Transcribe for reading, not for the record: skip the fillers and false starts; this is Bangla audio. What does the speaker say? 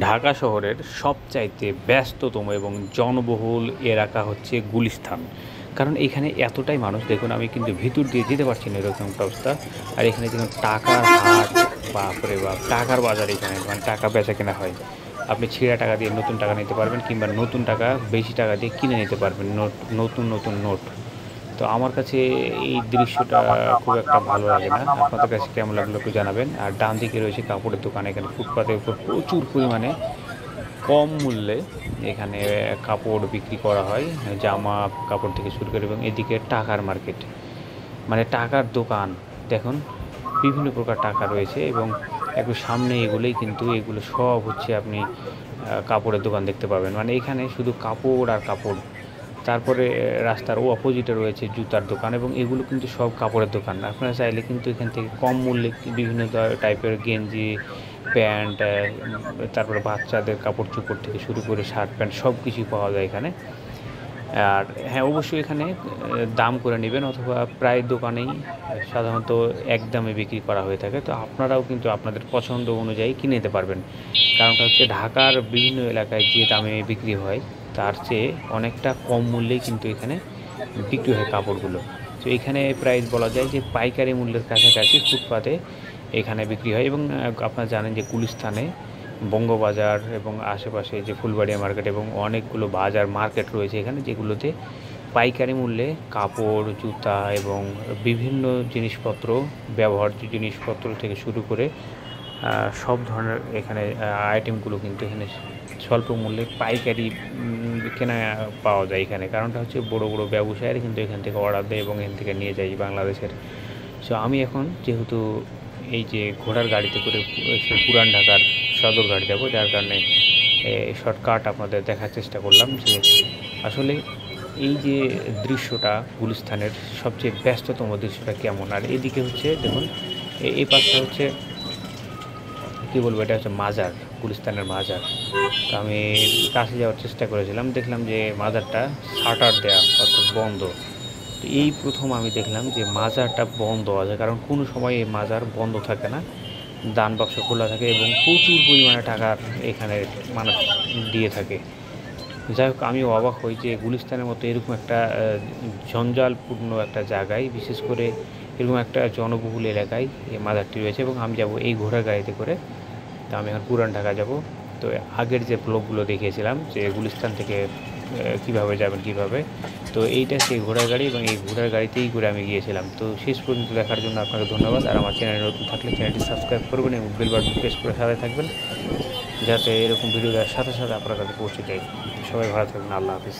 ঢাকা শহরের সবচাইতে ব্যস্ততম এবং জনবহুল এলাকা হচ্ছে গুলিস্তান। কারণ এখানে এতটাই মানুষ, দেখুন আমি কিন্তু ভিতর দিয়ে যেতে পারছি না, এরকম একটা অবস্থা। আর এখানে দেখুন টাকার হাট, বাপরে বাপ, টাকার বাজার এখানে, মানে টাকা বেচা কেনা হয়। আপনি ছেঁড়া টাকা দিয়ে নতুন টাকা নিতে পারবেন, কিংবা নতুন টাকা বেশি টাকা দিয়ে কিনে নিতে পারবেন নোট, নতুন নতুন নোট। তো আমার কাছে এই দৃশ্যটা খুব একটা ভালো লাগে না। আপনাদের কাছে কেমন লাগলো একটু জানাবেন। আর ডান দিকে রয়েছে কাপড়ের দোকান। এখানে ফুটপাতের উপর প্রচুর পরিমাণে কম মূল্যে এখানে কাপড় বিক্রি করা হয়। জামা কাপড় থেকে শুরু করে, এবং এদিকে টাকার মার্কেট, মানে টাকার দোকান। দেখুন বিভিন্ন প্রকার টাকা রয়েছে, এবং একটু সামনে এগুলোই, কিন্তু এগুলো সব হচ্ছে আপনি কাপড়ের দোকান দেখতে পাবেন। মানে এখানে শুধু কাপড় আর কাপড়। তারপরে রাস্তার অপোজিটে রয়েছে জুতার দোকান, এবং এগুলো কিন্তু সব কাপড়ের দোকান। আপনারা চাইলে কিন্তু এখান থেকে কম মূল্যে বিভিন্ন টাইপের গেঞ্জি, প্যান্ট, তারপরে বাচ্চাদের কাপড় চোপড় থেকে শুরু করে শার্ট প্যান্ট সব কিছুই পাওয়া যায় এখানে। আর হ্যাঁ, অবশ্যই এখানে দাম করে নেবেন, অথবা প্রায় দোকানেই সাধারণত এক দামে বিক্রি করা হয়ে থাকে। তো আপনারাও কিন্তু আপনাদের পছন্দ অনুযায়ী কিনে নিতে পারবেন। কারণটা হচ্ছে ঢাকার বিভিন্ন এলাকায় যে দামে বিক্রি হয় তার চেয়ে অনেকটা কম মূল্যেই কিন্তু এখানে বিক্রি হয় কাপড়গুলো। তো এখানে প্রাইস বলা যায় যে পাইকারি মূল্যের কাছাকাছি ফুটপাতে এখানে বিক্রি হয়। এবং আপনারা জানেন যে গুলিস্তানে বঙ্গবাজার এবং আশেপাশে যে ফুলবাড়িয়া মার্কেট এবং অনেকগুলো বাজার মার্কেট রয়েছে এখানে, যেগুলোতে পাইকারি মূল্যে কাপড়, জুতা এবং বিভিন্ন জিনিসপত্র, ব্যবহার্য জিনিসপত্র থেকে শুরু করে সব ধরনের এখানে আইটেমগুলো কিন্তু এখানে স্বল্প মূল্যে পাইকারি কেনা পাওয়া যায় এখানে। কারণটা হচ্ছে বড় বড় ব্যবসায়ীরা কিন্তু এখান থেকে অর্ডার দেয় এবং এখান থেকে নিয়ে যায় বাংলাদেশের। সো আমি এখন যেহেতু এই যে ঘোড়ার গাড়িতে করে সে পুরান ঢাকার সদরঘাট যাব, যার কারণে শর্টকাট আপনাদের দেখার চেষ্টা করলাম যে আসলে এই যে দৃশ্যটা গুলিস্তানের সবচেয়ে ব্যস্ততম দৃশ্যটা কেমন। আর এদিকে হচ্ছে দেখুন, এই পাশটা হচ্ছে কী বলবো, এটা হচ্ছে মাজার, গুলিস্তানের মাজার। তো আমি কাছে যাওয়ার চেষ্টা করেছিলাম, দেখলাম যে মাজারটা শাটার দেওয়া, অর্থাৎ বন্ধ। তো এই প্রথম আমি দেখলাম যে মাজারটা বন্ধ আছে, কারণ কোনো সময় এই মাজার বন্ধ থাকে না, দান বাক্স খোলা থাকে এবং প্রচুর পরিমাণে টাকার এখানে মানুষ দিয়ে থাকে। যাই হোক, আমি অবাক হই যে গুলিস্তানের মতো এরকম একটা জঞ্জালপূর্ণ একটা জায়গায়, বিশেষ করে এরকম একটা জনবহুল এলাকায় এই মাজারটি রয়েছে। এবং আমি যাব এই ঘোড়ার গাড়িতে করে। তো আমি এখন পুরান ঢাকা যাব। তো আগের যে ব্লগগুলো দেখিয়েছিলাম যে গুলিস্তান থেকে কীভাবে যাবেন কীভাবে, তো এইটা সেই ঘোড়ার গাড়ি, এবং এই ঘোড়ার গাড়িতেই করে আমি গিয়েছিলাম। তো শেষ পর্যন্ত দেখার জন্য আপনাকে ধন্যবাদ। আর আমার চ্যানেলে নতুন থাকলে চ্যানেলটি সাবস্ক্রাইব করবেন এবং বেল বাটন প্রেস করে সাথে থাকবেন, যাতে এরকম ভিডিও দেওয়ার সাথে সাথে আপনার কাছে পৌঁছে যায়। সবাই ভালো থাকবেন। আল্লাহ হাফিজ।